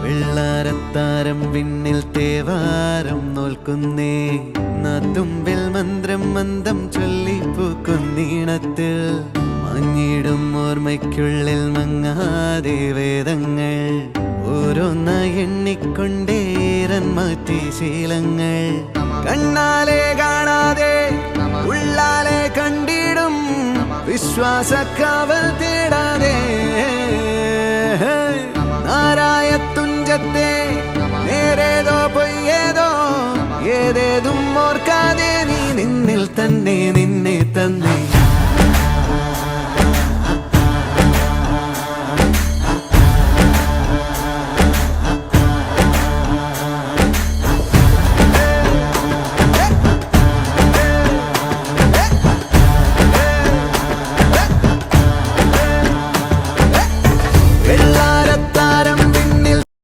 വെള്ളാരത്താരം വിണ്ണിൽ തേവാരം നോൽക്കുന്നേ തുമ്പിൽ മന്ത്രം മന്ദം ചൊല്ലിപ്പൂക്കുന്നീണത്തിൽ മഞ്ഞിടും ഓർമ്മയ്ക്കുള്ളിൽ മങ്ങാതെ വേദങ്ങൾ ഓരോന്നായി എണ്ണിക്കൊണ്ടേരൻ മാറ്റി ശീലങ്ങൾ കണ്ണാലെ കാണാതെ ഉള്ളാലെ കണ്ടിടും വിശ്വാസക്കാവൽ തേടാതെ നാരായ തുഞ്ചത്തെ നേരേതോ പൊയ്യേതോ ഏതേതും ഓർക്കാതെ നീ നിന്നിൽ തന്നെ നിന്നെ തന്നെ